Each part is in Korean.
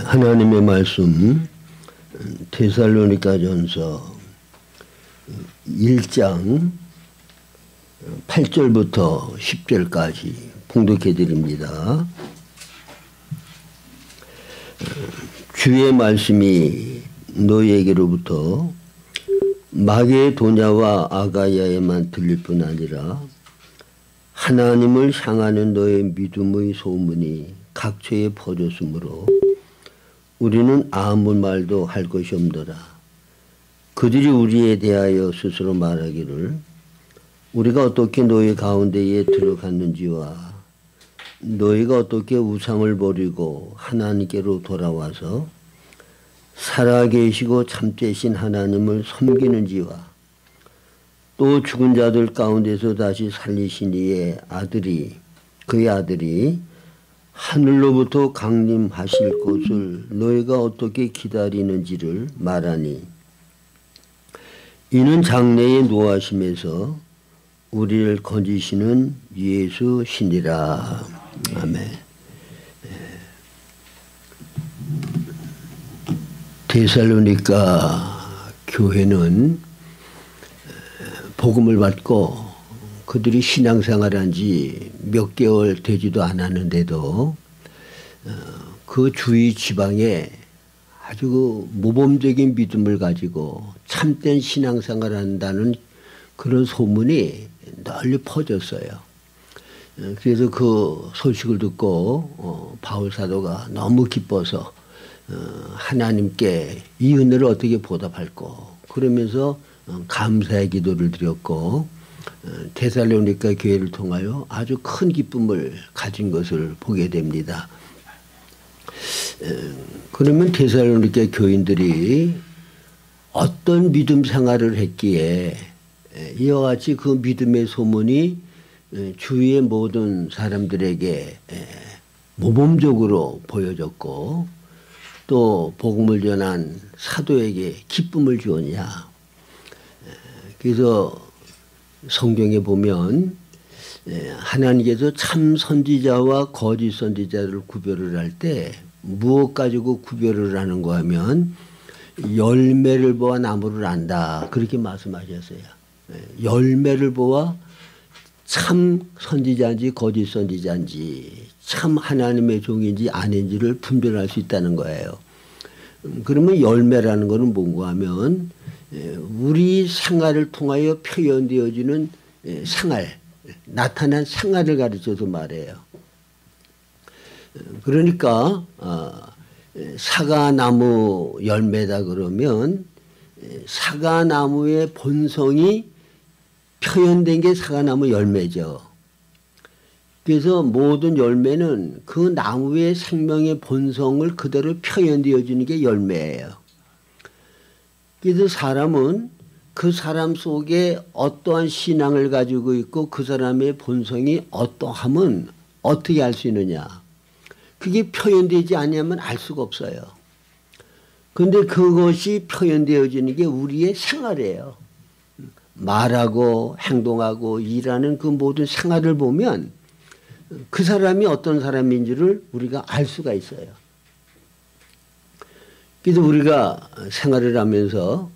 하나님의 말씀 데살로니가전서 1장 8절부터 10절까지 봉독해 드립니다. 주의 말씀이 너희에게로부터 마게도냐와 아가야에만 들릴 뿐 아니라 하나님을 향하는 너의 믿음의 소문이 각처에 퍼졌으므로 우리는 아무 말도 할 것이 없더라. 그들이 우리에 대하여 스스로 말하기를 우리가 어떻게 너희 가운데에 들어갔는지와 너희가 어떻게 우상을 버리고 하나님께로 돌아와서 살아계시고 참되신 하나님을 섬기는지와 또 죽은 자들 가운데서 다시 살리신 이의 아들이 그의 아들이 하늘로부터 강림하실 것을 너희가 어떻게 기다리는지를 말하니 이는 장래의 노하심에서 우리를 건지시는 예수시니라. 아멘. 데살로니가 교회는 복음을 받고 그들이 신앙생활한 지 몇 개월 되지도 않았는데도 그 주위 지방에 아주 그 모범적인 믿음을 가지고 참된 신앙생활을 한다는 그런 소문이 널리 퍼졌어요. 그래서 그 소식을 듣고 바울 사도가 너무 기뻐서 하나님께 이 은혜를 어떻게 보답할까 그러면서 감사의 기도를 드렸고 데살로니가 교회를 통하여 아주 큰 기쁨을 가진 것을 보게 됩니다. 그러면 데살로니가 교인들이 어떤 믿음 생활을 했기에 이와 같이 그 믿음의 소문이 주위의 모든 사람들에게 모범적으로 보여졌고 또 복음을 전한 사도에게 기쁨을 주었냐. 그래서 성경에 보면 하나님께서 참 선지자와 거짓 선지자를 구별을 할 때 무엇 가지고 구별을 하는가 하면 열매를 보아 나무를 안다 그렇게 말씀하셨어요. 열매를 보아 참 선지자인지 거짓 선지자인지 참 하나님의 종인지 아닌지를 분별할 수 있다는 거예요. 그러면 열매라는 것은 뭔가 하면 우리 생활을 통하여 표현되어지는 생활, 나타난 생활을 가르쳐서 말해요. 그러니까 사과나무 열매다 그러면 사과나무의 본성이 표현된 게 사과나무 열매죠. 그래서 모든 열매는 그 나무의 생명의 본성을 그대로 표현되어지는 게 열매예요. 그래서 사람은 그 사람 속에 어떠한 신앙을 가지고 있고 그 사람의 본성이 어떠함은 어떻게 알 수 있느냐. 그게 표현되지 않으면 알 수가 없어요. 그런데 그것이 표현되어지는 게 우리의 생활이에요. 말하고 행동하고 일하는 그 모든 생활을 보면 그 사람이 어떤 사람인지를 우리가 알 수가 있어요. 그래서 우리가 생활을 하면서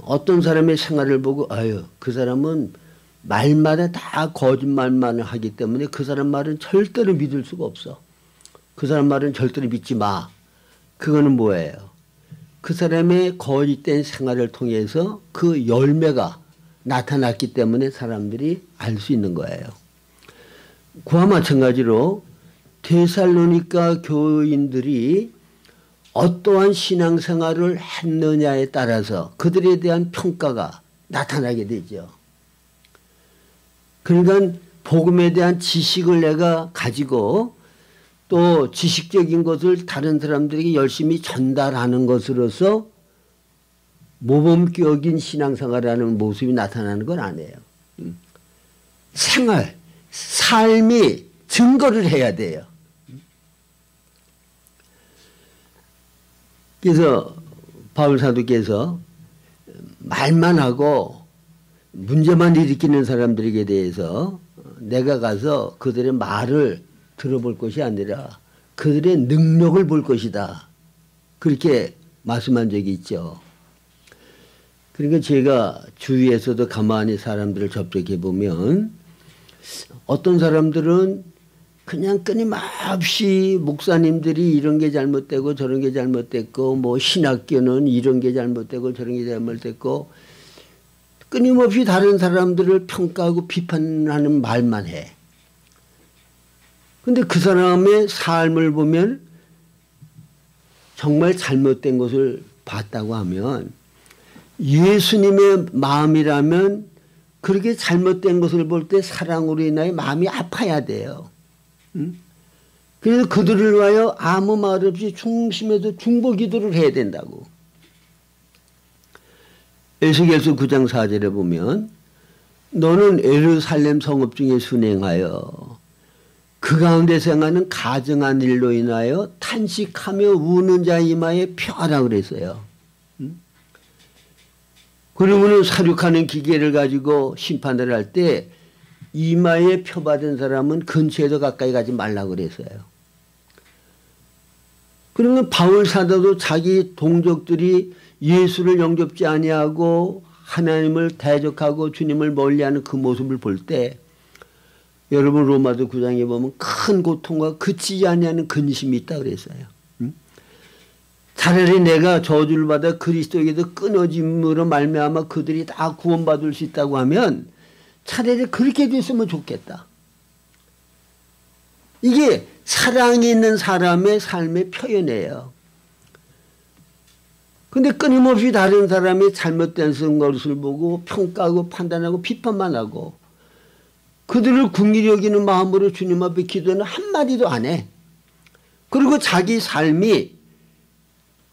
어떤 사람의 생활을 보고 아유 그 사람은 말마다 다 거짓말만 하기 때문에 그 사람 말은 절대로 믿을 수가 없어. 그 사람 말은 절대로 믿지 마. 그거는 뭐예요? 그 사람의 거짓된 생활을 통해서 그 열매가 나타났기 때문에 사람들이 알 수 있는 거예요. 그와 마찬가지로 데살로니가 교인들이 어떠한 신앙생활을 했느냐에 따라서 그들에 대한 평가가 나타나게 되죠. 그러니까 복음에 대한 지식을 내가 가지고 또 지식적인 것을 다른 사람들에게 열심히 전달하는 것으로서 모범격인 신앙생활하는 모습이 나타나는 건 아니에요. 생활, 삶이 증거를 해야 돼요. 그래서 바울 사도께서 말만 하고 문제만 일으키는 사람들에게 대해서 내가 가서 그들의 말을 들어볼 것이 아니라 그들의 능력을 볼 것이다. 그렇게 말씀한 적이 있죠. 그러니까 제가 주위에서도 가만히 사람들을 접촉해 보면 어떤 사람들은 그냥 끊임없이 목사님들이 이런 게 잘못되고 저런 게 잘못됐고 뭐 신학교는 이런 게 잘못되고 저런 게 잘못됐고 끊임없이 다른 사람들을 평가하고 비판하는 말만 해. 근데 그 사람의 삶을 보면 정말 잘못된 것을 봤다고 하면 예수님의 마음이라면 그렇게 잘못된 것을 볼 때 사랑으로 인하여 마음이 아파야 돼요. 그래서 그들을 위하여 아무 말 없이 중심에서 중보 기도를 해야 된다고. 에스겔서 9장 4절에 보면 너는 예루살렘 성읍 중에 순행하여 그 가운데 생하는 가증한 일로 인하여 탄식하며 우는 자 이마에 펴라 그랬어요. 그러면 사륙하는 기계를 가지고 심판을 할 때 이마에 표받은 사람은 근처에도 가까이 가지 말라고 그랬어요. 그러면 바울 사도도 자기 동족들이 예수를 영접지 아니하고 하나님을 대적하고 주님을 멀리하는 그 모습을 볼 때 여러분 로마서 9장에 보면 큰 고통과 그치지 아니하는 근심이 있다 그랬어요. 차라리 내가 저주를 받아 그리스도에게서 끊어짐으로 말미암아 그들이 다 구원받을 수 있다고 하면 차라리 그렇게 됐으면 좋겠다. 이게 사랑이 있는 사람의 삶의 표현이에요. 근데 끊임없이 다른 사람이 잘못된 것을 보고 평가하고 판단하고 비판만 하고 그들을 긍휼히 여기는 마음으로 주님 앞에 기도는 한마디도 안 해. 그리고 자기 삶이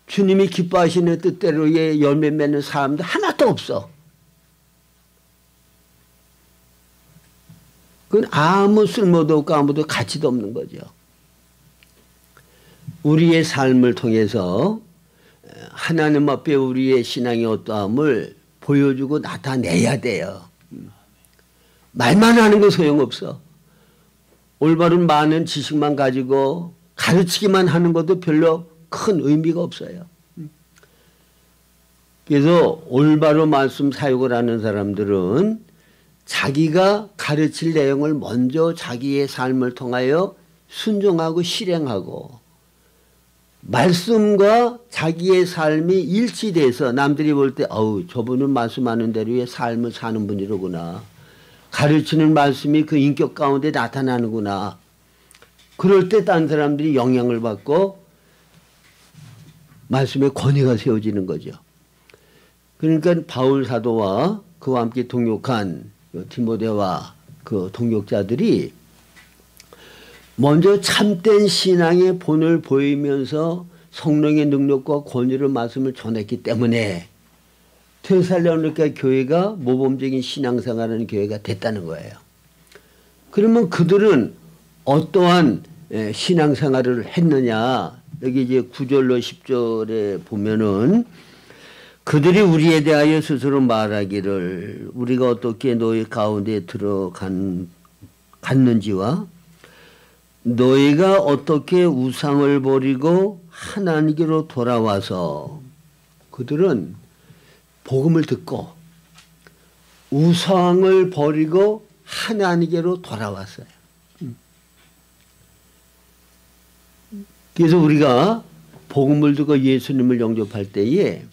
주님이 기뻐하시는 뜻대로의 열매 맺는 사람도 하나도 없어. 그건 아무 쓸모도 없고 아무도 가치도 없는 거죠. 우리의 삶을 통해서 하나님 앞에 우리의 신앙의 어떠함을 보여주고 나타내야 돼요. 말만 하는 건 소용없어. 올바른 많은 지식만 가지고 가르치기만 하는 것도 별로 큰 의미가 없어요. 그래서 올바로 말씀 사역을 하는 사람들은 자기가 가르칠 내용을 먼저 자기의 삶을 통하여 순종하고 실행하고 말씀과 자기의 삶이 일치돼서 남들이 볼 때 어우 저분은 말씀하는 대로의 삶을 사는 분이로구나. 가르치는 말씀이 그 인격 가운데 나타나는구나. 그럴 때 딴 사람들이 영향을 받고 말씀의 권위가 세워지는 거죠. 그러니까 바울 사도와 그와 함께 동역한 디모데와 그 동역자들이 먼저 참된 신앙의 본을 보이면서 성령의 능력과 권위를 말씀을 전했기 때문에 데살로니가 교회가 모범적인 신앙생활하는 교회가 됐다는 거예요. 그러면 그들은 어떠한 신앙생활을 했느냐. 여기 이제 9절로 10절에 보면은 그들이 우리에 대하여 스스로 말하기를 우리가 어떻게 너희 가운데 들어갔는지와 너희가 어떻게 우상을 버리고 하나님께로 돌아와서 그들은 복음을 듣고 우상을 버리고 하나님께로 돌아왔어요. 그래서 우리가 복음을 듣고 예수님을 영접할 때에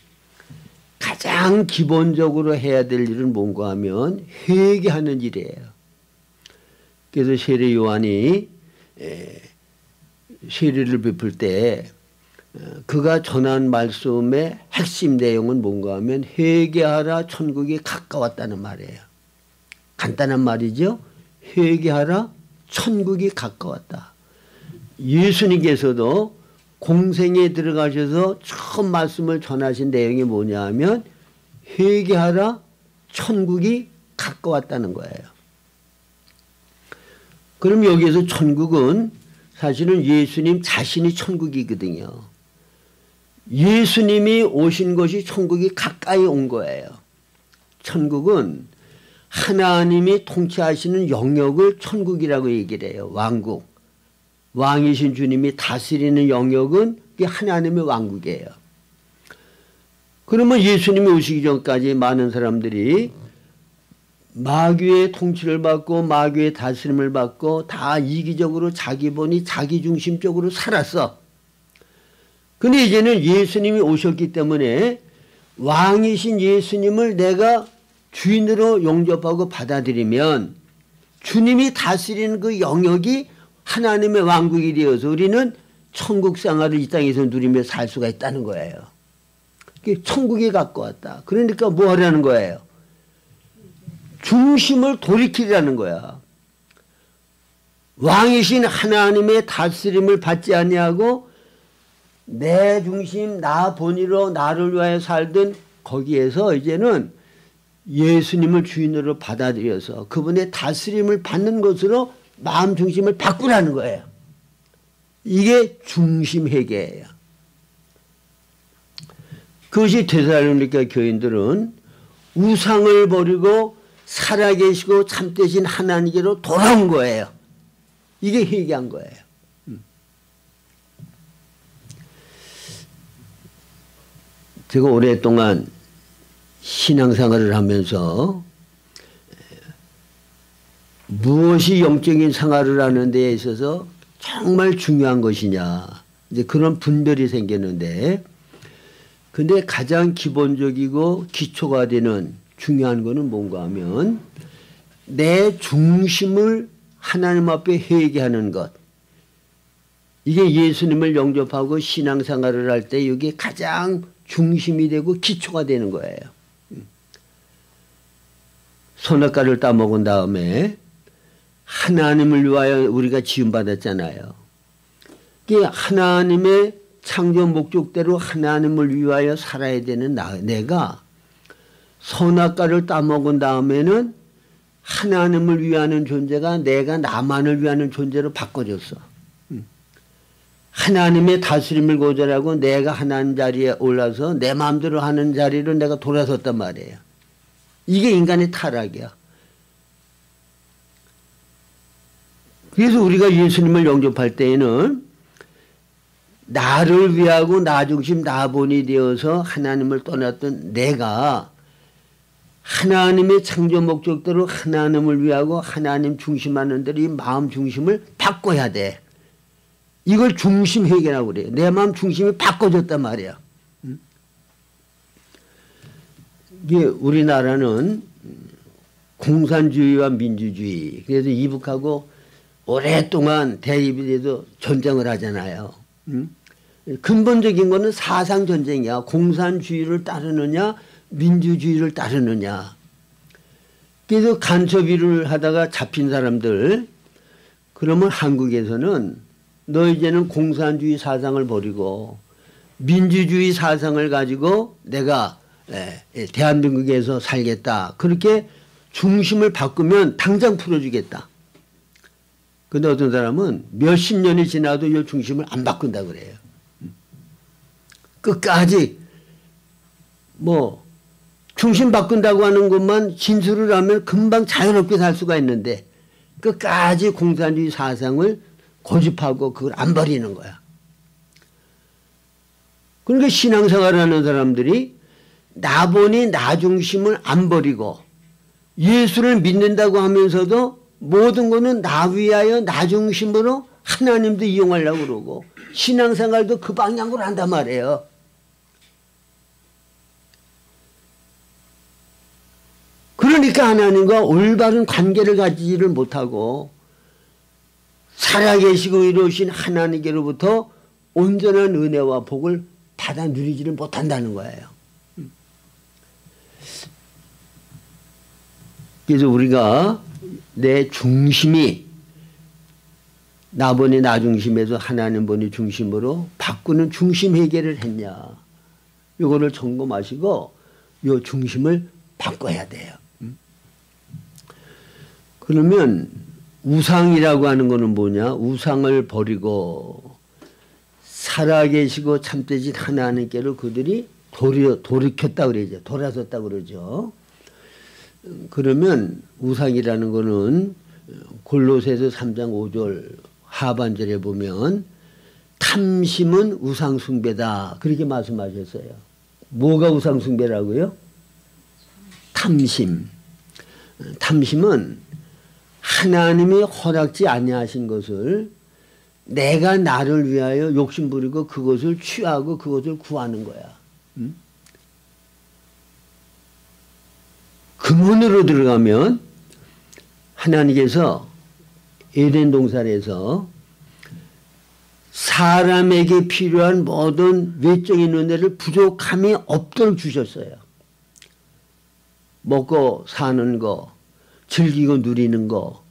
가장 기본적으로 해야 될 일은 뭔가 하면 회개하는 일이에요. 그래서 세례 요한이 세례를 베풀 때 그가 전한 말씀의 핵심 내용은 뭔가 하면 회개하라 천국이 가까웠다는 말이에요. 간단한 말이죠. 회개하라 천국이 가까웠다. 예수님께서도 공생에 들어가셔서 처음 말씀을 전하신 내용이 뭐냐 하면 회개하라 천국이 가까웠다는 거예요. 그럼 여기에서 천국은 사실은 예수님 자신이 천국이거든요. 예수님이 오신 것이 천국이 가까이 온 거예요. 천국은 하나님이 통치하시는 영역을 천국이라고 얘기를 해요. 왕국. 왕이신 주님이 다스리는 영역은 그게 하나님의 왕국이에요. 그러면 예수님이 오시기 전까지 많은 사람들이 마귀의 통치를 받고 마귀의 다스림을 받고 다 이기적으로 자기 본이 자기중심적으로 살았어. 근데 이제는 예수님이 오셨기 때문에 왕이신 예수님을 내가 주인으로 영접하고 받아들이면 주님이 다스리는 그 영역이 하나님의 왕국이 되어서 우리는 천국 생활을 이 땅에서 누리며 살 수가 있다는 거예요. 천국이 갖고 왔다. 그러니까 뭐 하라는 거예요? 중심을 돌이키라는 거야. 왕이신 하나님의 다스림을 받지 아니하고 내 중심 나 본의로 나를 위하여 살던 거기에서 이제는 예수님을 주인으로 받아들여서 그분의 다스림을 받는 것으로 마음 중심을 바꾸라는 거예요. 이게 중심회개예요. 그것이 데살로니가 교인들은 우상을 버리고 살아계시고 참되신 하나님께로 돌아온 거예요. 이게 회개한 거예요. 제가 오랫동안 신앙생활을 하면서 무엇이 영적인 생활을 하는 데에 있어서 정말 중요한 것이냐 이제 그런 분별이 생겼는데 근데 가장 기본적이고 기초가 되는 중요한 거는 뭔가 하면 내 중심을 하나님 앞에 회개하는 것. 이게 예수님을 영접하고 신앙생활을 할 때 이게 가장 중심이 되고 기초가 되는 거예요. 선악과를 따먹은 다음에 하나님을 위하여 우리가 지음받았잖아요. 이게 하나님의 창조 목적대로 하나님을 위하여 살아야 되는 내가 선악과를 따먹은 다음에는 하나님을 위하는 존재가 내가 나만을 위하는 존재로 바꿔졌어. 하나님의 다스림을 고절하고 내가 하나님 자리에 올라서 내 마음대로 하는 자리로 내가 돌아섰단 말이에요. 이게 인간의 타락이야. 그래서 우리가 예수님을 영접할 때에는 나를 위하고 나 중심 나 본이 되어서 하나님을 떠났던 내가 하나님의 창조 목적대로 하나님을 위하고 하나님 중심하는 대로 이 마음 중심을 바꿔야 돼. 이걸 중심 회개라고 그래요. 내 마음 중심이 바꿔졌단 말이야. 이게 우리나라는 공산주의와 민주주의 그래서 이북하고 오랫동안 대립이 돼서 전쟁을 하잖아요. 근본적인 거는 사상 전쟁이야. 공산주의를 따르느냐 민주주의를 따르느냐. 그래서 간첩일을 하다가 잡힌 사람들 그러면 한국에서는 너 이제는 공산주의 사상을 버리고 민주주의 사상을 가지고 내가 대한민국에서 살겠다. 그렇게 중심을 바꾸면 당장 풀어주겠다. 근데 어떤 사람은 몇십 년이 지나도 이 중심을 안 바꾼다 그래요. 끝까지 뭐 중심 바꾼다고 하는 것만 진술을 하면 금방 자유롭게 살 수가 있는데 끝까지 공산주의 사상을 고집하고 그걸 안 버리는 거야. 그러니까 신앙생활을 하는 사람들이 나 본이 나 중심을 안 버리고 예수를 믿는다고 하면서도 모든 거는 나 위하여 나 중심으로 하나님도 이용하려고 그러고 신앙생활도 그 방향으로 한단 말이에요. 그러니까 하나님과 올바른 관계를 가지지를 못하고 살아계시고 이루신 하나님께로부터 온전한 은혜와 복을 받아 누리지를 못한다는 거예요. 그래서 우리가 내 중심이 나 본이 나 중심에서 하나님 본이 중심으로 바꾸는 중심 회개를 했냐. 이거를 점검하시고 이 중심을 바꿔야 돼요. 그러면 우상이라고 하는 거는 뭐냐? 우상을 버리고 살아계시고 참되신 하나님께로 그들이 돌이켰다 그러죠. 돌아섰다 그러죠. 그러면 우상이라는 거는 골로새서 3장 5절 하반절에 보면 탐심은 우상숭배다 그렇게 말씀하셨어요. 뭐가 우상숭배라고요? 탐심. 탐심은 하나님이 허락지 아니하신 것을 내가 나를 위하여 욕심부리고 그것을 취하고 그것을 구하는 거야. 근원으로 들어가면 하나님께서 에덴 동산에서 사람에게 필요한 모든 외적인 은혜를 부족함이 없도록 주셨어요. 먹고 사는 거, 즐기고 누리는 거,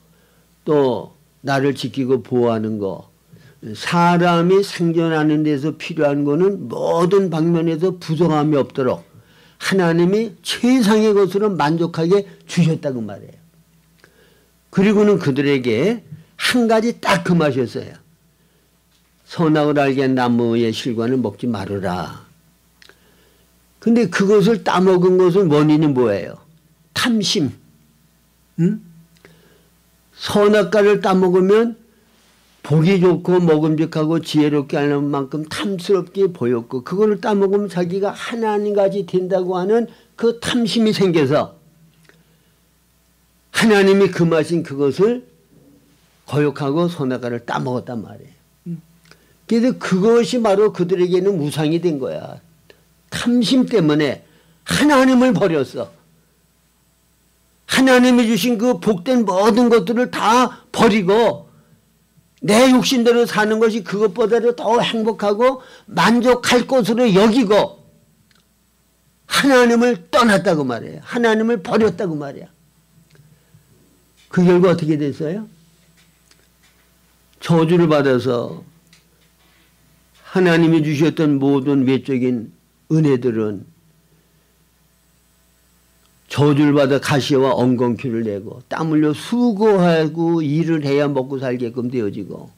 또 나를 지키고 보호하는 거, 사람이 생존하는 데서 필요한 거는 모든 방면에서 부족함이 없도록 하나님이 최상의 것으로 만족하게 주셨다고 말해요. 그리고는 그들에게 한 가지 딱 금하셨어요. 선악을 알게 한 나무의 실과는 먹지 말으라. 근데 그것을 따먹은 것은 원인이 뭐예요? 탐심. 응? 선악과를 따먹으면 보기 좋고 먹음직하고 지혜롭게 하는 만큼 탐스럽게 보였고 그거를 따먹으면 자기가 하나님같이 된다고 하는 그 탐심이 생겨서 하나님이 금하신 그것을 거역하고 선악과를 따먹었단 말이에요. 그래서 그것이 바로 그들에게는 우상이 된 거야. 탐심 때문에 하나님을 버렸어. 하나님이 주신 그 복된 모든 것들을 다 버리고 내 욕심대로 사는 것이 그것보다도 더 행복하고 만족할 것으로 여기고 하나님을 떠났다고 말이에요. 하나님을 버렸다고 말이야. 그 결과 어떻게 됐어요? 저주를 받아서 하나님이 주셨던 모든 외적인 은혜들은 저주를 받아 가시와 엉겅퀴를 내고 땀 흘려 수고하고 일을 해야 먹고 살게끔 되어지고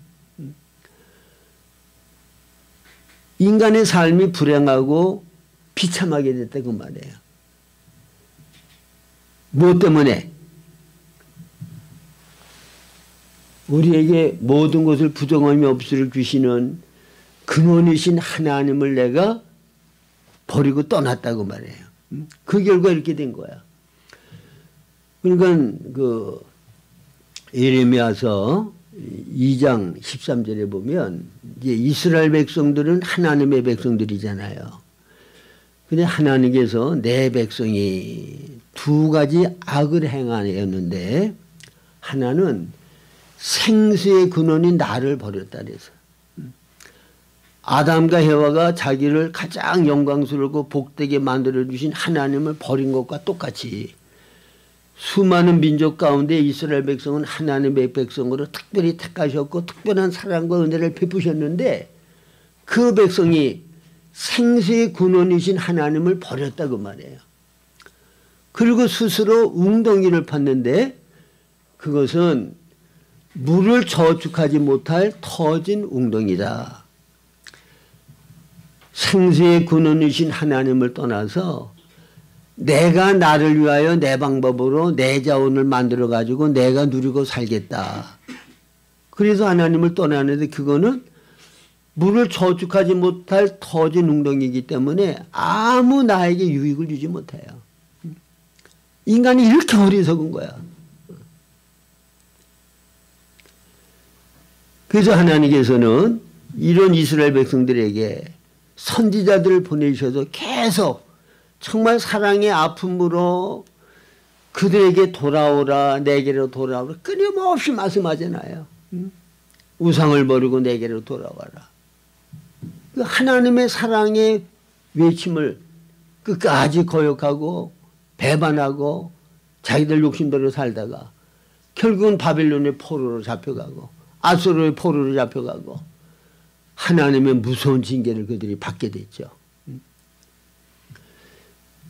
인간의 삶이 불행하고 비참하게 됐다고 말해요. 무엇 때문에? 우리에게 모든 것을 부정함이 없으리를 주시는 근원이신 하나님을 내가 버리고 떠났다고 말해요. 그 결과 이렇게 된 거야. 그러니까 그 예레미야서 2장 13절에 보면 이제 이스라엘 백성들은 하나님의 백성들이잖아요. 근데 하나님께서 내 백성이 두 가지 악을 행하였는데 하나는 생수의 근원인 나를 버렸다 그래서 아담과 해와가 자기를 가장 영광스럽고 복되게 만들어주신 하나님을 버린 것과 똑같이 수많은 민족 가운데 이스라엘 백성은 하나님의 백성으로 특별히 택하셨고 특별한 사랑과 은혜를 베푸셨는데 그 백성이 생수의 근원이신 하나님을 버렸다고 말해요. 그리고 스스로 웅덩이를 팠는데 그것은 물을 저축하지 못할 터진 웅덩이다. 생수의 근원이신 하나님을 떠나서 내가 나를 위하여 내 방법으로 내 자원을 만들어 가지고 내가 누리고 살겠다. 그래서 하나님을 떠나는데 그거는 물을 저축하지 못할 터진 웅덩이이기 때문에 아무 나에게 유익을 주지 못해요. 인간이 이렇게 어리석은 거야. 그래서 하나님께서는 이런 이스라엘 백성들에게 선지자들을 보내주셔서 계속 정말 사랑의 아픔으로 그들에게 돌아오라 내게로 돌아오라 끊임없이 말씀하잖아요. 우상을 버리고 내게로 돌아와라. 그 하나님의 사랑의 외침을 끝까지 거역하고 배반하고 자기들 욕심대로 살다가 결국은 바벨론의 포로로 잡혀가고 아수르의 포로로 잡혀가고 하나님의 무서운 징계를 그들이 받게 됐죠.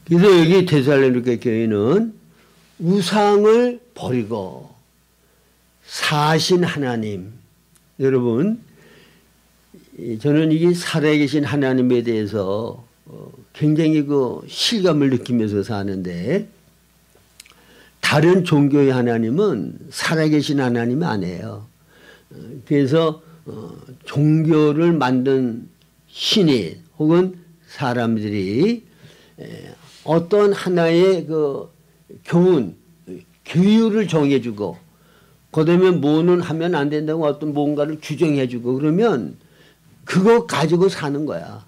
그래서 여기 데살로니가 교회는 우상을 버리고 사신 하나님, 여러분 저는 이게 살아계신 하나님에 대해서 굉장히 그 실감을 느끼면서 사는데 다른 종교의 하나님은 살아계신 하나님이 아니에요. 그래서 종교를 만든 신이 혹은 사람들이 어떤 하나의 그 교훈, 규율을 정해주고 그다음에 뭐는 하면 안 된다고 어떤 뭔가를 규정해주고 그러면 그거 가지고 사는 거야.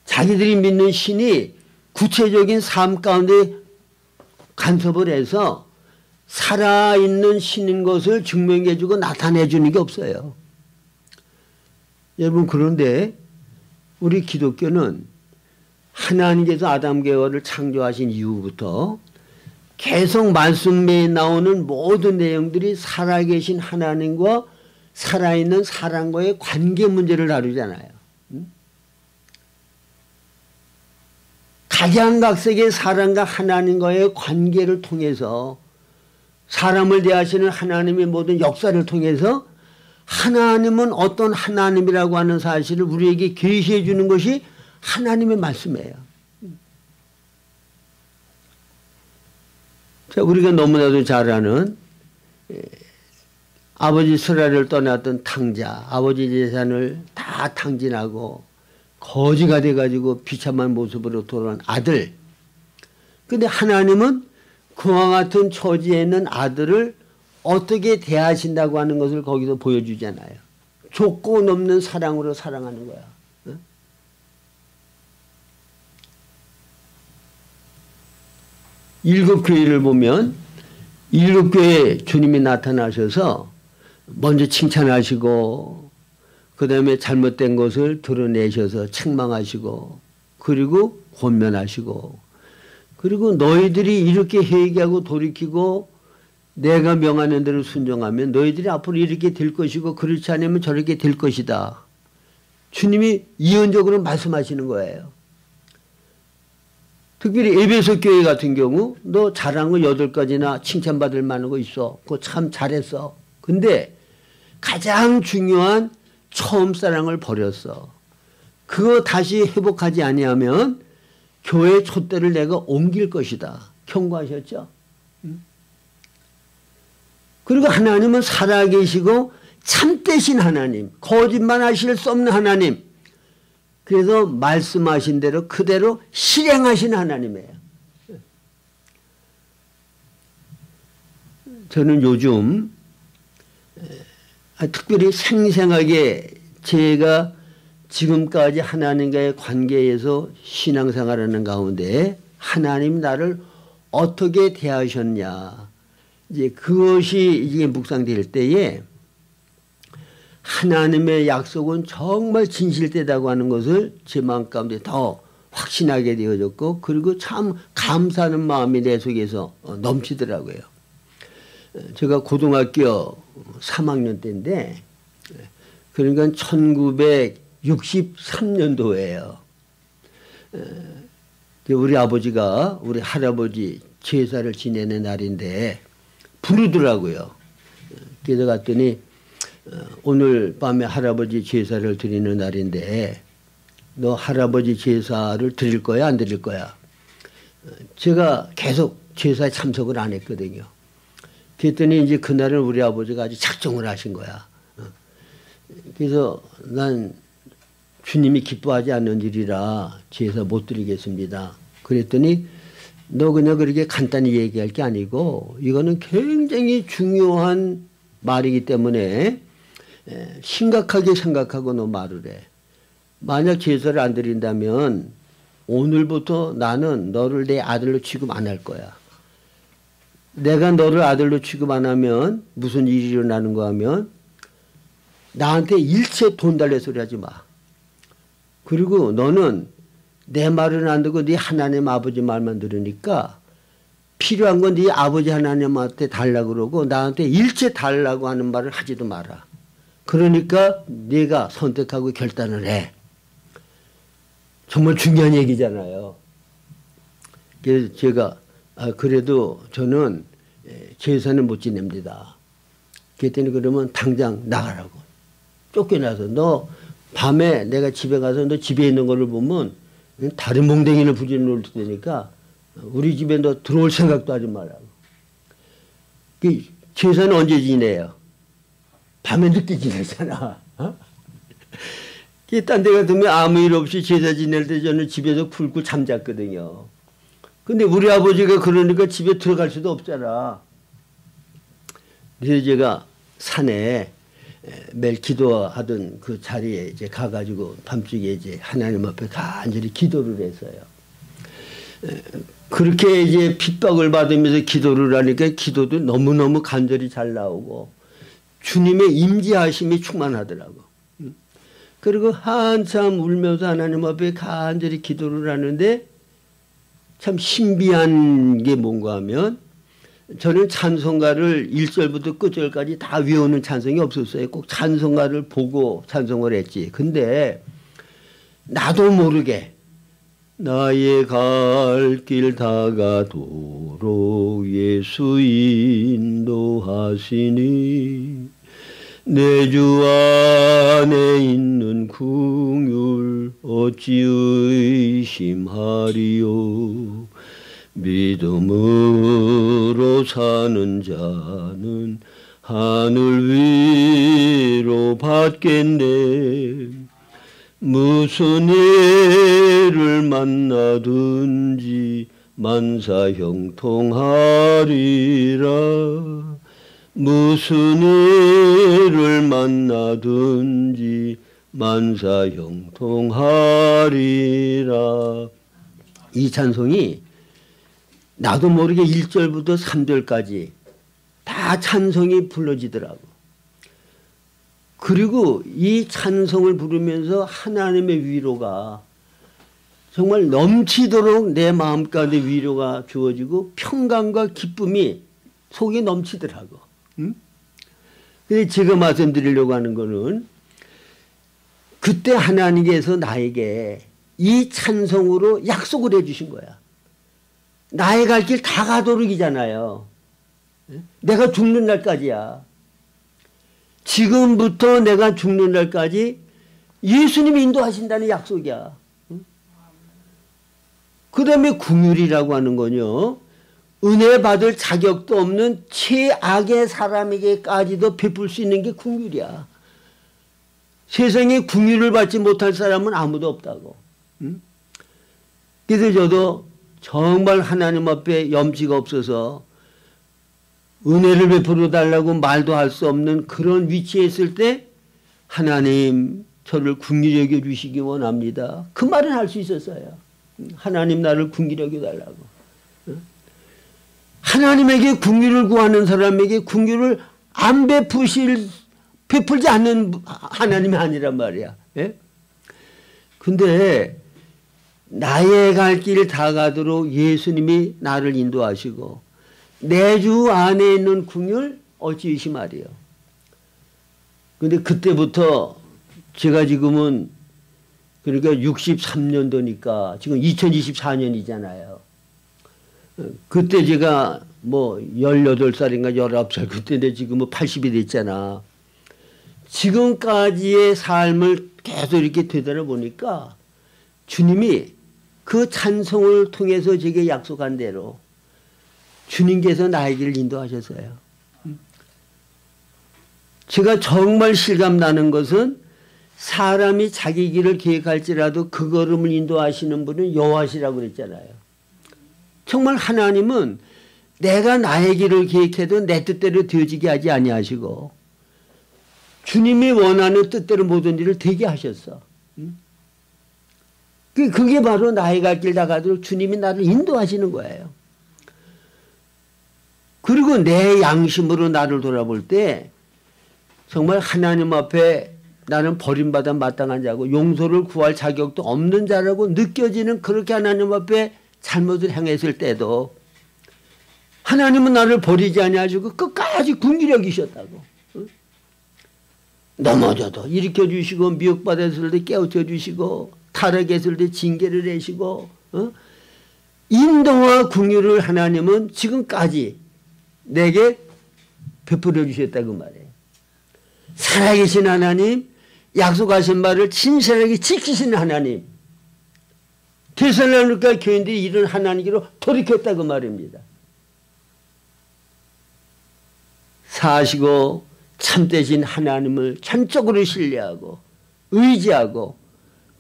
자기들이 믿는 신이 구체적인 삶 가운데 간섭을 해서 살아있는 신인 것을 증명해주고 나타내주는 게 없어요. 여러분 그런데 우리 기독교는 하나님께서 아담과 에바를 창조하신 이후부터 계속 말씀에 나오는 모든 내용들이 살아계신 하나님과 살아있는 사람과의 관계 문제를 다루잖아요. 각양각색의 사람과 하나님과의 관계를 통해서 사람을 대하시는 하나님의 모든 역사를 통해서 하나님은 어떤 하나님이라고 하는 사실을 우리에게 계시해 주는 것이 하나님의 말씀이에요. 자, 우리가 너무나도 잘 아는 아버지 스라를 떠났던 탕자, 아버지 재산을 다 탕진하고 거지가 돼가지고 비참한 모습으로 돌아온 아들. 근데 하나님은 그와 같은 처지에 있는 아들을 어떻게 대하신다고 하는 것을 거기서 보여주잖아요. 조건 없는 사랑으로 사랑하는 거야. 응? 일곱 교회를 보면 일곱 교회에 주님이 나타나셔서 먼저 칭찬하시고 그 다음에 잘못된 것을 드러내셔서 책망하시고 그리고 권면하시고 그리고 너희들이 이렇게 회개하고 돌이키고 내가 명하는 대로 순종하면 너희들이 앞으로 이렇게 될 것이고 그렇지 않으면 저렇게 될 것이다. 주님이 이언적으로 말씀하시는 거예요. 특별히 에베소 교회 같은 경우 너 잘한 거 8가지나 칭찬받을 만한 거 있어. 그거 참 잘했어. 근데 가장 중요한 처음 사랑을 버렸어. 그거 다시 회복하지 아니하면 교회 촛대를 내가 옮길 것이다. 경고하셨죠? 그리고 하나님은 살아계시고 참되신 하나님, 거짓말하실 수 없는 하나님. 그래서 말씀하신 대로 그대로 실행하신 하나님이에요. 저는 요즘 특별히 생생하게 제가 지금까지 하나님과의 관계에서 신앙생활하는 가운데 하나님 나를 어떻게 대하셨냐. 이제 그것이 이게 묵상될 때에 하나님의 약속은 정말 진실되다고 하는 것을 제 마음 가운데 더 확신하게 되어졌고 그리고 참 감사하는 마음이 내 속에서 넘치더라고요. 제가 고등학교 3학년 때인데 그러니까 1963년도예요. 우리 아버지가 우리 할아버지 제사를 지내는 날인데 부르더라고요. 그래서 갔더니 오늘 밤에 할아버지 제사를 드리는 날인데 너 할아버지 제사를 드릴 거야 안 드릴 거야? 제가 계속 제사에 참석을 안 했거든요. 그랬더니 이제 그날은 우리 아버지가 아주 작정을 하신 거야. 그래서 난 주님이 기뻐하지 않는 일이라 제사 못 드리겠습니다. 그랬더니 너 그냥 그렇게 간단히 얘기할 게 아니고 이거는 굉장히 중요한 말이기 때문에 심각하게 생각하고 너 말을 해. 만약 제사를 안 드린다면 오늘부터 나는 너를 내 아들로 취급 안 할 거야. 내가 너를 아들로 취급 안 하면 무슨 일이 일어나는가 하면 나한테 일체 돈 달래 소리 하지 마. 그리고 너는 내 말은 안 듣고 네 하나님 아버지 말만 들으니까 필요한 건 네 아버지 하나님한테 달라고 그러고 나한테 일체 달라고 하는 말을 하지도 마라. 그러니까 네가 선택하고 결단을 해. 정말 중요한 얘기잖아요. 그래서 제가 그래도 저는 제사는 못 지냅니다. 그랬더니 그러면 당장 나가라고. 쫓겨나서 너 밤에 내가 집에 가서 너 집에 있는 거를 보면 다른 몽댕이를 부리는 테니까 우리 집에 너 들어올 생각도 하지 말라고. 제사는 언제 지내요? 밤에 늦게 지내잖아. 어? 딴 데 같으면 아무 일 없이 제사 지낼 때 저는 집에서 굴고 잠잤거든요. 근데 우리 아버지가 그러니까 집에 들어갈 수도 없잖아. 그래서 제가 산에 매일 기도하던 그 자리에 이제 가가지고 밤중에 이제 하나님 앞에 간절히 기도를 했어요. 그렇게 이제 핍박을 받으면서 기도를 하니까 기도도 너무너무 간절히 잘 나오고 주님의 임재하심이 충만하더라고. 그리고 한참 울면서 하나님 앞에 간절히 기도를 하는데 참 신비한 게 뭔가 하면 저는 찬송가를 1절부터 끝절까지 다 외우는 찬송이 없었어요. 꼭 찬송가를 보고 찬송을 했지. 근데 나도 모르게 나의 갈 길 다가도록 예수 인도하시니 내 주 안에 있는 긍휼 어찌 의심하리요. 믿음으로 사는 자는 하늘 위로 받겠네. 무슨 일을 만나든지 만사 형통하리라. 무슨 일을 만나든지 만사 형통하리라. 이 찬송이 나도 모르게 1절부터 3절까지 다 찬송이 불러지더라고. 그리고 이 찬송을 부르면서 하나님의 위로가 정말 넘치도록 내 마음가운데 위로가 주어지고 평강과 기쁨이 속에 넘치더라고. 근데 제가 말씀드리려고 하는 거는 그때 하나님께서 나에게 이 찬송으로 약속을 해 주신 거야. 나의 갈 길 다 가도록이잖아요. 내가 죽는 날까지야. 지금부터 내가 죽는 날까지 예수님이 인도하신다는 약속이야. 그 다음에 긍휼이라고 하는 거요. 은혜 받을 자격도 없는 최악의 사람에게까지도 베풀 수 있는 게 긍휼이야. 세상에 긍휼을 받지 못할 사람은 아무도 없다고. 그래서 저도 정말 하나님 앞에 염치가 없어서 은혜를 베풀어 달라고 말도 할 수 없는 그런 위치에 있을 때 하나님 저를 긍휼히 여겨 주시기 원합니다. 그 말은 할 수 있었어요. 하나님 나를 긍휼히 여겨 달라고. 하나님에게 긍휼을 구하는 사람에게 긍휼을 안 베풀지 않는 하나님이 아니란 말이야. 예? 근데 나의 갈 길 다 가도록 예수님이 나를 인도하시고 내 주 안에 있는 긍휼 어찌 의심하리요. 근데 그때부터 제가 지금은 그러니까 63년도니까 지금 2024년이잖아요. 그때 제가 뭐 18살인가 19살 그때인데 지금은 80이 됐잖아. 지금까지의 삶을 계속 이렇게 되돌아보니까 주님이 그 찬송을 통해서 제게 약속한 대로 주님께서 나의 길을 인도하셨어요. 제가 정말 실감나는 것은 사람이 자기 길을 계획할지라도 그 걸음을 인도하시는 분은 여호와시라고 그랬잖아요. 정말 하나님은 내가 나의 길을 계획해도 내 뜻대로 되어지게 하지 아니하시고 주님이 원하는 뜻대로 모든 일을 되게 하셨어. 그게 바로 나의 갈 길 다 가도록 주님이 나를 인도하시는 거예요. 그리고 내 양심으로 나를 돌아볼 때 정말 하나님 앞에 나는 버림받아 마땅한 자고 용서를 구할 자격도 없는 자라고 느껴지는 그렇게 하나님 앞에 잘못을 행했을 때도 하나님은 나를 버리지 아니하시고 끝까지 긍휼히 여기셨다고. 넘어져도 일으켜주시고 미혹받았을 때 깨우쳐주시고 타락했을 때 징계를 내시고 인도와 긍휼을 하나님은 지금까지 내게 베풀어 주셨다고 말해요. 살아계신 하나님, 약속하신 말을 진실하게 지키시는 하나님, 데살로니가 교인들이 이런 하나님께로 돌이켰다고 말입니다. 사시고 참되신 하나님을 전적으로 신뢰하고 의지하고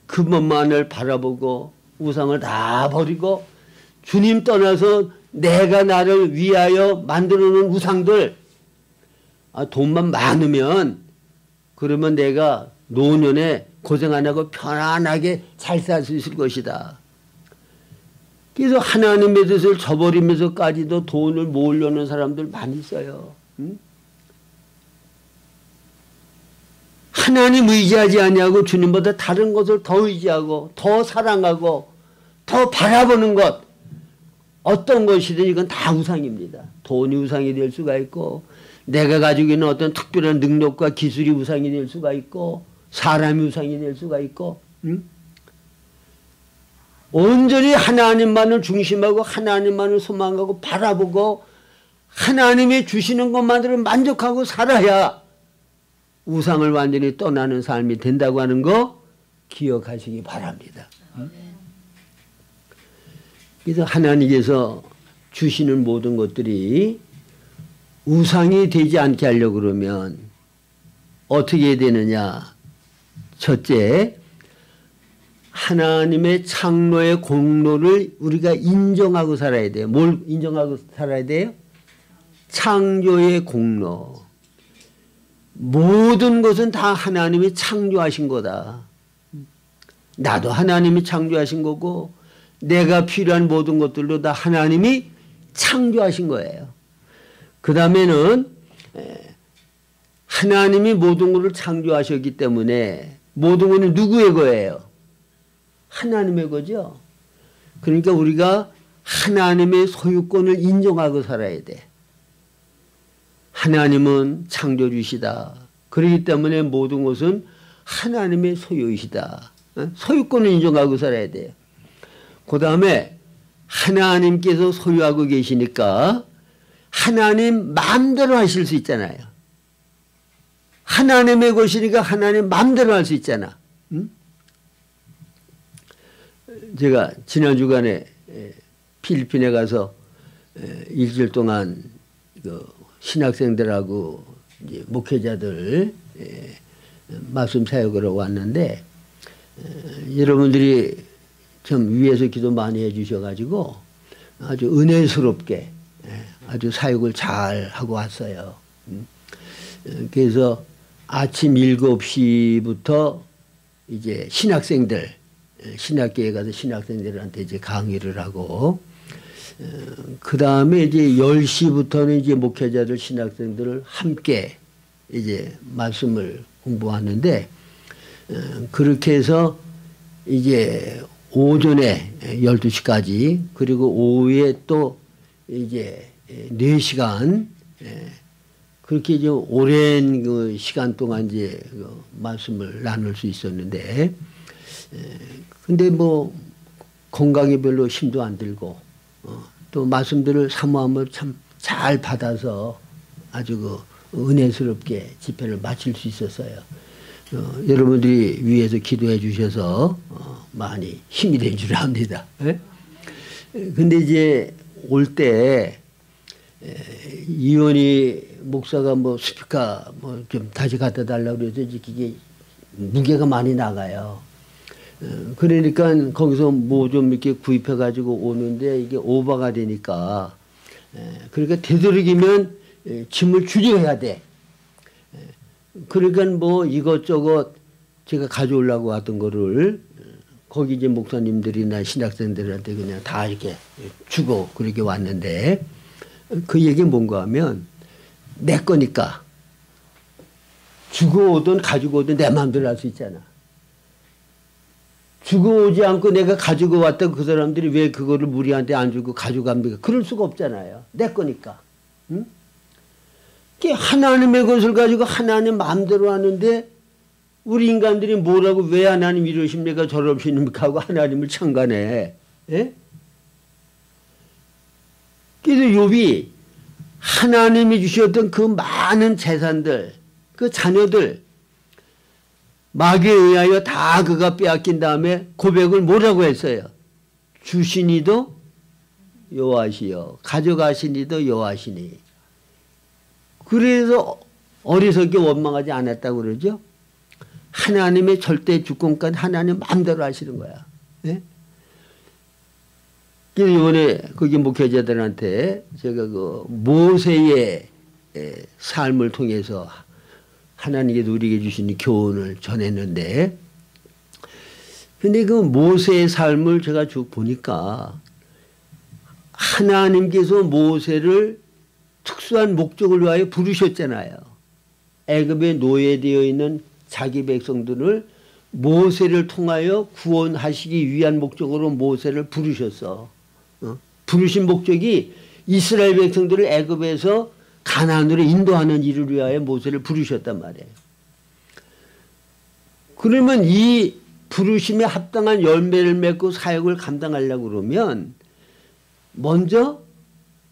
그분만을 바라보고 우상을 다 버리고 주님 떠나서 내가 나를 위하여 만들어 놓은 우상들, 돈만 많으면 그러면 내가 노년에 고생 안 하고 편안하게 잘 살 수 있을 것이다. 그래서 하나님의 뜻을 저버리면서까지도 돈을 모으려는 사람들 많이 있어요. 응? 하나님 의지하지 아니하고 주님보다 다른 것을 더 의지하고 더 사랑하고 더 바라보는 것, 어떤 것이든 이건 다 우상입니다. 돈이 우상이 될 수가 있고 내가 가지고 있는 어떤 특별한 능력과 기술이 우상이 될 수가 있고 사람이 우상이 될 수가 있고, 응? 온전히 하나님만을 중심하고 하나님만을 소망하고 바라보고 하나님이 주시는 것만으로 만족하고 살아야 우상을 완전히 떠나는 삶이 된다고 하는 거 기억하시기 바랍니다. 그래서 하나님께서 주시는 모든 것들이 우상이 되지 않게 하려고 그러면 어떻게 해야 되느냐. 첫째, 하나님의 창조의 공로를 우리가 인정하고 살아야 돼요. 뭘 인정하고 살아야 돼요? 창조의 공로. 모든 것은 다 하나님이 창조하신 거다. 나도 하나님이 창조하신 거고 내가 필요한 모든 것들도 다 하나님이 창조하신 거예요. 그 다음에는 하나님이 모든 것을 창조하셨기 때문에 모든 것은 누구의 거예요? 하나님의 거죠. 그러니까 우리가 하나님의 소유권을 인정하고 살아야 돼. 하나님은 창조주시다. 그렇기 때문에 모든 것은 하나님의 소유이시다. 소유권을 인정하고 살아야 돼요. 그 다음에 하나님께서 소유하고 계시니까 하나님 마음대로 하실 수 있잖아요. 하나님의 것이니까 하나님 마음대로 할 수 있잖아. 응? 제가 지난 주간에 필리핀에 가서 일주일 동안 그 신학생들하고 이제 목회자들 말씀 사역으로 왔는데 여러분들이 좀 위에서 기도 많이 해주셔가지고 아주 은혜스럽게 아주 사역을 잘 하고 왔어요. 그래서 아침 7시부터 이제 신학생들, 신학교에 가서 신학생들한테 이제 강의를 하고, 그 다음에 이제 10시부터는 이제 목회자들, 신학생들을 함께 이제 말씀을 공부하는데, 그렇게 해서 이제 오전에 12시까지, 그리고 오후에 또 이제 4시간, 그렇게 이제 오랜 그 시간 동안 이제 그 말씀을 나눌 수 있었는데, 근데 뭐 건강이 별로 힘도 안 들고, 또 말씀들을 사모함을 참 잘 받아서 아주 그 은혜스럽게 집회를 마칠 수 있었어요. 여러분들이 위에서 기도해 주셔서 많이 힘이 된 줄 압니다. 근데 이제 올 때 이원희 목사가 뭐 스피커 뭐 좀 다시 갖다 달라고 그래서 이게 무게가 많이 나가요. 그러니까 거기서 뭐 좀 이렇게 구입해 가지고 오는데 이게 오버가 되니까 그러니까 되도록이면 짐을 줄여야 돼. 그러니까 뭐 이것저것 제가 가져오려고 하던 거를 거기 이제 목사님들이나 신학생들한테 그냥 다 이렇게 주고 그렇게 왔는데 그 얘기 뭔가 하면 내 거니까 주고 오든 가지고 오든 내 마음대로 할 수 있잖아. 주고 오지 않고 내가 가지고 왔다 그 사람들이 왜 그거를 우리한테 안 주고 가져갑니까? 그럴 수가 없잖아요. 내 거니까. 응? 하나님의 것을 가지고 하나님 마음대로 하는데 우리 인간들이 뭐라고 왜 하나님 이러십니까 저러십니까 하고 하나님을 창간해. 예? 그래서 욥이 하나님이 주셨던 그 많은 재산들, 그 자녀들 마귀에 의하여 다 그가 빼앗긴 다음에 고백을 뭐라고 했어요? 주시니도 여호와시여 가져가시니도 여호와시니. 그래서 어리석게 원망하지 않았다고 그러죠. 하나님의 절대 주권까지 하나님 마음대로 하시는 거야. 예? 이번에 거기 목회자들한테 제가 그 모세의 삶을 통해서 하나님께서 우리에게 주신 교훈을 전했는데, 근데 그 모세의 삶을 제가 쭉 보니까 하나님께서 모세를 특수한 목적을 위하여 부르셨잖아요. 애굽에 노예되어 있는 자기 백성들을 모세를 통하여 구원하시기 위한 목적으로 모세를 부르셨어. 부르신 목적이 이스라엘 백성들을 애굽에서 가나안으로 인도하는 일을 위하여 모세를 부르셨단 말이에요. 그러면 이 부르심에 합당한 열매를 맺고 사역을 감당하려고 그러면 먼저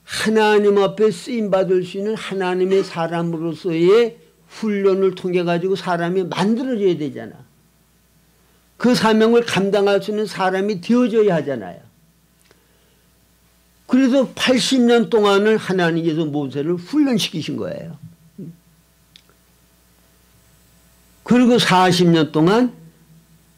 하나님 앞에 쓰임받을 수 있는 하나님의 사람으로서의 훈련을 통해 가지고 사람이 만들어져야 되잖아. 그 사명을 감당할 수 있는 사람이 되어져야 하잖아요. 그래서 80년 동안을 하나님께서 모세를 훈련시키신 거예요. 그리고 40년 동안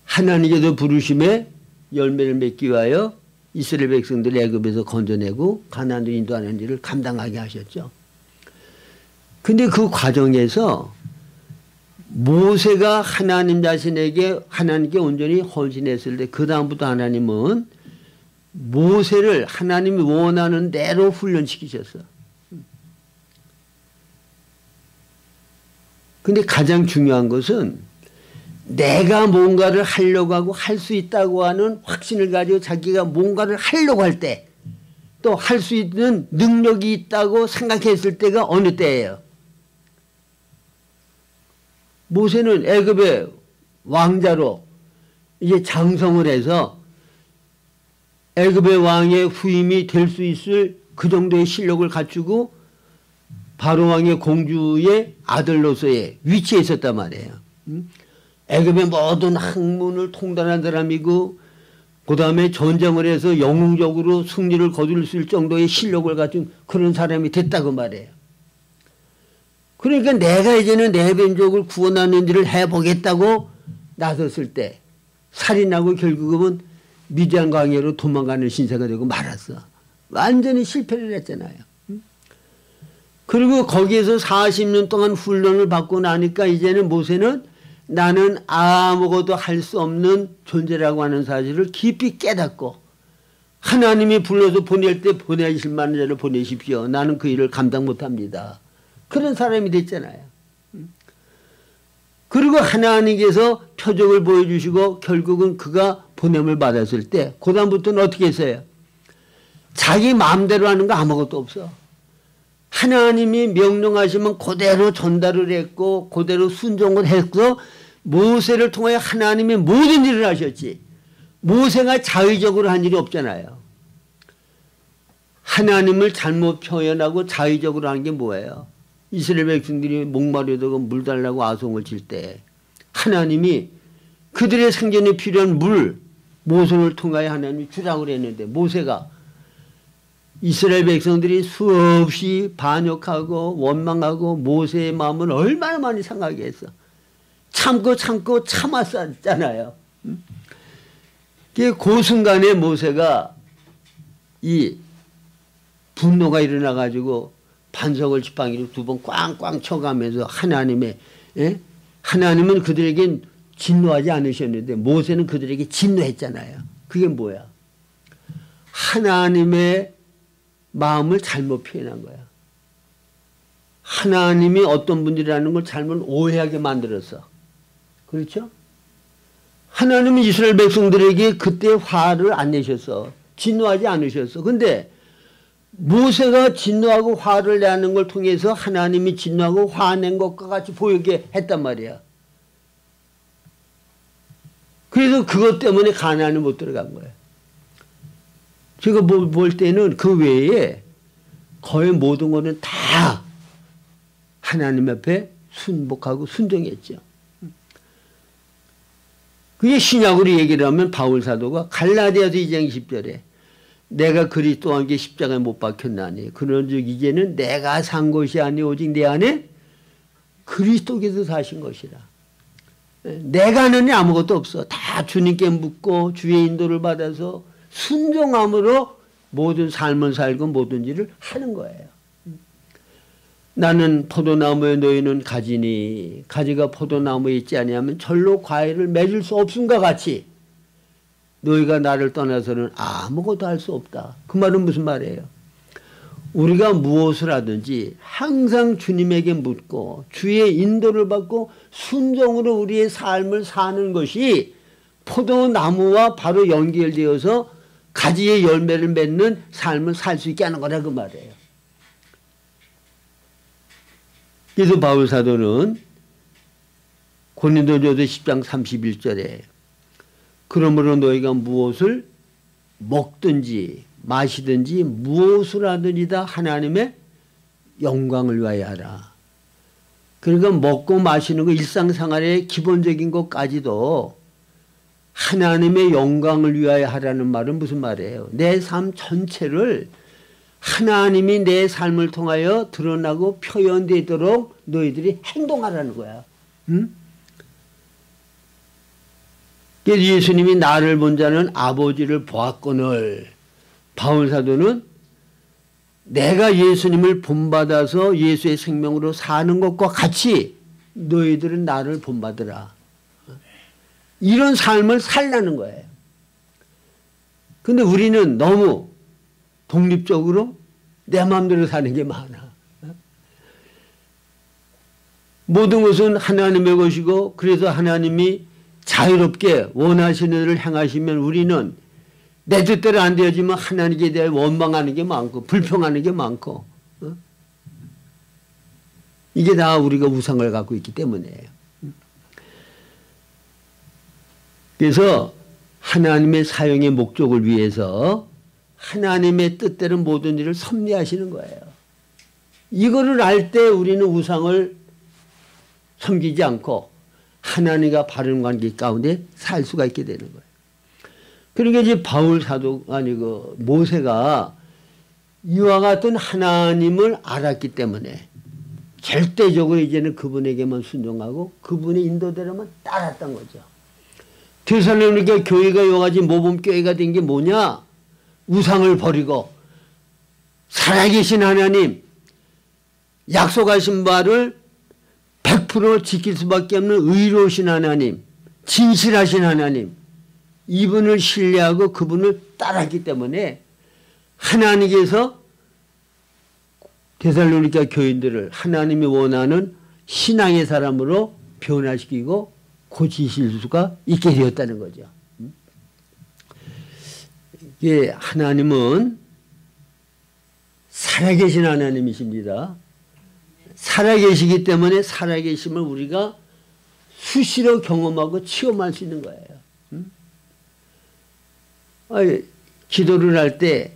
하나님께서 부르심에 열매를 맺기 위하여 이스라엘 백성들을 애굽에서 건져내고 가나안으로 인도하는 일을 감당하게 하셨죠. 근데 그 과정에서 모세가 하나님 자신에게 하나님께 온전히 헌신했을 때 그 다음부터 하나님은 모세를 하나님이 원하는 대로 훈련시키셨어. 근데 가장 중요한 것은 내가 뭔가를 하려고 하고 할 수 있다고 하는 확신을 가지고 자기가 뭔가를 하려고 할 때, 또 할 수 있는 능력이 있다고 생각했을 때가 어느 때예요? 모세는 애굽의 왕자로 이제 장성을 해서 애굽의 왕의 후임이 될 수 있을 그 정도의 실력을 갖추고 바로 왕의 공주의 아들로서의 위치에 있었단 말이에요. 애굽의 모든 학문을 통달한 사람이고 그 다음에 전쟁을 해서 영웅적으로 승리를 거둘 수 있을 정도의 실력을 갖춘 그런 사람이 됐다고 말해요. 그러니까 내가 이제는 내 민족을 구원하는 일을 해보겠다고 나섰을 때 살인하고 결국은 미디안 광야로 도망가는 신세가 되고 말았어. 완전히 실패를 했잖아요. 그리고 거기에서 40년 동안 훈련을 받고 나니까 이제는 모세는 나는 아무것도 할 수 없는 존재라고 하는 사실을 깊이 깨닫고 하나님이 불러서 보낼 때 보내실 만한 자를 보내십시오. 나는 그 일을 감당 못합니다. 그런 사람이 됐잖아요. 그리고 하나님께서 표적을 보여주시고 결국은 그가 보냄을 받았을 때 그 다음부터는 어떻게 했어요? 자기 마음대로 하는 거 아무것도 없어. 하나님이 명령하시면 그대로 전달을 했고 그대로 순종을 해서 모세를 통해 하나님이 모든 일을 하셨지. 모세가 자의적으로 한 일이 없잖아요. 하나님을 잘못 표현하고 자의적으로 한 게 뭐예요? 이스라엘 백성들이 목마르다고 물 달라고 아송을 칠 때 하나님이 그들의 생존에 필요한 물 모세를 통하여 하나님이 주라고 했는데 모세가 이스라엘 백성들이 수없이 반역하고 원망하고 모세의 마음을 얼마나 많이 상하게 했어. 참고 참았었잖아요. 그 순간에 모세가 이 분노가 일어나 가지고 반석을 지팡이로 2번 꽝꽝 쳐가면서 하나님은 그들에게 진노하지 않으셨는데 모세는 그들에게 진노했잖아요. 그게 뭐야? 하나님의 마음을 잘못 표현한 거야. 하나님이 어떤 분들이라는 걸 잘못 오해하게 만들었어. 그렇죠? 하나님은 이스라엘 백성들에게 그때 화를 안 내셨어. 진노하지 않으셨어. 근데 모세가 진노하고 화를 내는 걸 통해서 하나님이 진노하고 화낸 것과 같이 보이게 했단 말이야. 그래서 그것 때문에 가나안을 못 들어간 거예요. 제가 볼 때는 그 외에 거의 모든 거는 다 하나님 앞에 순복하고 순종했죠. 그게 신약으로 얘기를 하면 바울 사도가 갈라디아서 2장 10절에 내가 그리스도와 함께 십자가에 못 박혔나니 그런즉 이제는 내가 산 것이 아니 오직 내 안에 그리스도께서 사신 것이라. 내가 하는 일 아무것도 없어. 다 주님께 묻고 주의 인도를 받아서 순종함으로 모든 삶을 살고 모든 일을 하는 거예요. 나는 포도나무에 너희는 가지니 가지가 포도나무에 있지 아니하면 절로 과일을 맺을 수 없음과 같이 너희가 나를 떠나서는 아무것도 할 수 없다. 그 말은 무슨 말이에요? 우리가 무엇을 하든지 항상 주님에게 묻고 주의 인도를 받고 순종으로 우리의 삶을 사는 것이 포도나무와 바로 연결되어서 가지의 열매를 맺는 삶을 살 수 있게 하는 거라 그 말이에요. 그래서 바울 사도는 고린도전서 10장 31절에 그러므로 너희가 무엇을 먹든지 마시든지 무엇을 하든지 다 하나님의 영광을 위하여 하라. 그러니까 먹고 마시는 거 일상생활의 기본적인 것까지도 하나님의 영광을 위하여 하라는 말은 무슨 말이에요? 내 삶 전체를 하나님이 내 삶을 통하여 드러나고 표현되도록 너희들이 행동하라는 거야. 응? 예수님이 나를 본 자는 아버지를 보았거늘 바울 사도는 내가 예수님을 본받아서 예수의 생명으로 사는 것과 같이 너희들은 나를 본받으라. 이런 삶을 살라는 거예요. 근데 우리는 너무 독립적으로 내 마음대로 사는 게 많아. 모든 것은 하나님의 것이고 그래서 하나님이 자유롭게 원하시는 일을 행하시면 우리는 내 뜻대로 안 되어지면 하나님께 대해 원망하는 게 많고 불평하는 게 많고 이게 다 우리가 우상을 갖고 있기 때문이에요. 그래서 하나님의 사용의 목적을 위해서 하나님의 뜻대로 모든 일을 섭리하시는 거예요. 이거를 알 때 우리는 우상을 섬기지 않고 하나님과 바른 관계 가운데 살 수가 있게 되는 거예요. 그러니까 이제 바울 사도 모세가 이와 같은 하나님을 알았기 때문에 절대적으로 이제는 그분에게만 순종하고 그분의 인도대로만 따랐던 거죠. 데살로니가 교회가 이와 같이 모범교회가 된 게 뭐냐? 우상을 버리고 살아계신 하나님, 약속하신 바를 100% 지킬 수밖에 없는 의로우신 하나님, 진실하신 하나님, 이분을 신뢰하고 그분을 따랐기 때문에 하나님께서 데살로니가 교인들을 하나님이 원하는 신앙의 사람으로 변화시키고 고치실 수가 있게 되었다는 거죠. 이게 하나님은 살아계신 하나님이십니다. 살아계시기 때문에 살아계심을 우리가 수시로 경험하고 체험할 수 있는 거예요. 기도를 할 때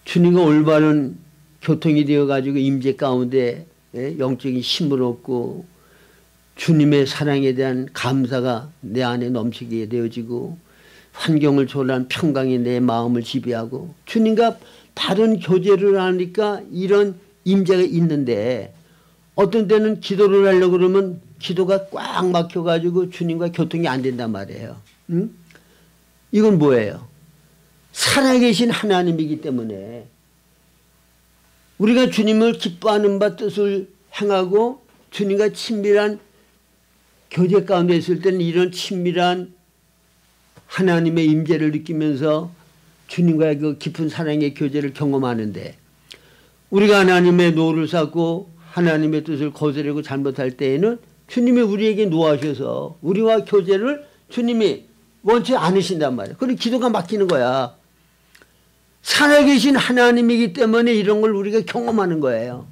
주님과 올바른 교통이 되어가지고 임재 가운데 영적인 힘을 얻고 주님의 사랑에 대한 감사가 내 안에 넘치게 되어지고 환경을 초월한 평강이 내 마음을 지배하고 주님과 바른 교제를 하니까 이런 임재가 있는데 어떤 때는 기도를 하려고 그러면 기도가 꽉 막혀가지고 주님과 교통이 안 된단 말이에요. 응? 이건 뭐예요? 살아계신 하나님이기 때문에 우리가 주님을 기뻐하는 바 뜻을 행하고 주님과 친밀한 교제 가운데 있을 때는 이런 친밀한 하나님의 임재를 느끼면서 주님과의 그 깊은 사랑의 교제를 경험하는데 우리가 하나님의 노를 쌓고 하나님의 뜻을 거스르고 잘못할 때에는 주님이 우리에게 노하셔서 우리와 교제를 주님이 원치 않으신단 말이에요. 그리고 기도가 막히는 거야. 살아계신 하나님이기 때문에 이런 걸 우리가 경험하는 거예요.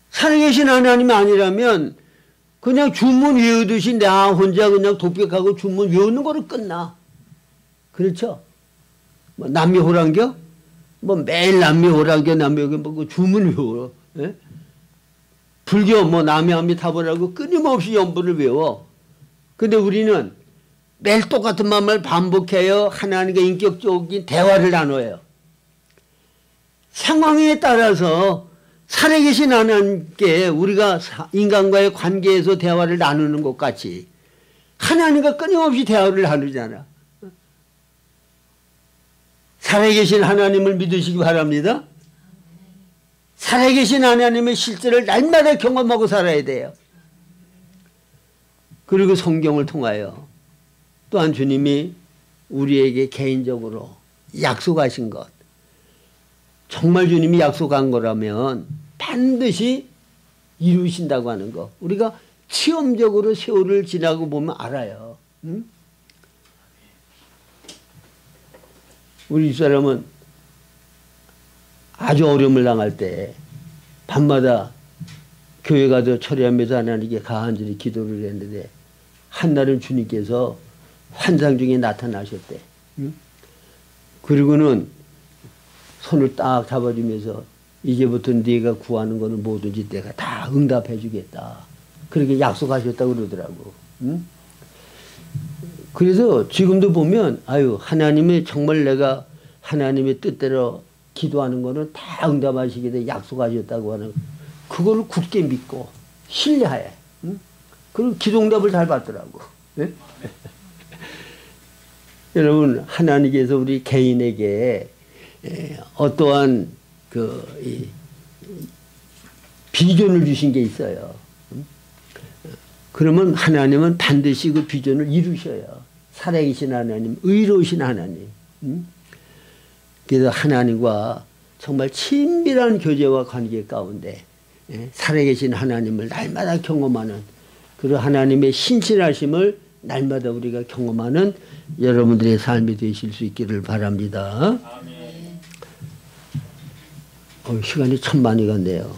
살아계신 하나님이 아니라면 그냥 주문 외우듯이 나 혼자 그냥 독백하고 주문 외우는 거로 끝나. 그렇죠? 뭐 남미호랑교? 뭐 매일 남미호랑교 남미호랑교 뭐 주문 외워. 예? 불교 뭐 남미함미타보라고 끊임없이 연부를 외워. 근데 우리는 매일 똑같은 마음을 반복해요. 하나님과 인격적인 대화를 나눠요. 상황에 따라서 살아계신 하나님께 우리가 인간과의 관계에서 대화를 나누는 것 같이 하나님과 끊임없이 대화를 나누잖아. 살아계신 하나님을 믿으시기 바랍니다. 살아계신 하나님의 실제를 날마다 경험하고 살아야 돼요. 그리고 성경을 통하여 또한 주님이 우리에게 개인적으로 약속하신 것, 정말 주님이 약속한 거라면 반드시 이루신다고 하는 거, 우리가 체험적으로 세월을 지나고 보면 알아요. 응? 우리 집사람은 아주 어려움을 당할 때 밤마다 교회 가서 철회하면서 하나님께 가한절히 기도를 했는데 한날은 주님께서 환상 중에 나타나셨대. 응? 그리고는 손을 딱 잡아주면서 이제부터 네가 구하는 거는 뭐든지 내가 다 응답해 주겠다. 그렇게 약속하셨다고 그러더라고. 응? 그래서 지금도 보면 아유 하나님이 정말 내가 하나님의 뜻대로 기도하는 거는 다 응답하시게 약속하셨다고 하는 그걸 굳게 믿고 신뢰해. 응? 그리고 기도응답을 잘 받더라고. 네? 여러분 하나님께서 우리 개인에게 어떠한 비전을 주신 게 있어요. 그러면 하나님은 반드시 그 비전을 이루셔요. 살아계신 하나님, 의로우신 하나님. 그래서 하나님과 정말 친밀한 교제와 관계 가운데 살아계신 하나님을 날마다 경험하는 그런 하나님의 신실하심을 날마다 우리가 경험하는 여러분들의 삶이 되실 수 있기를 바랍니다. 시간이 참 많이 갔네요.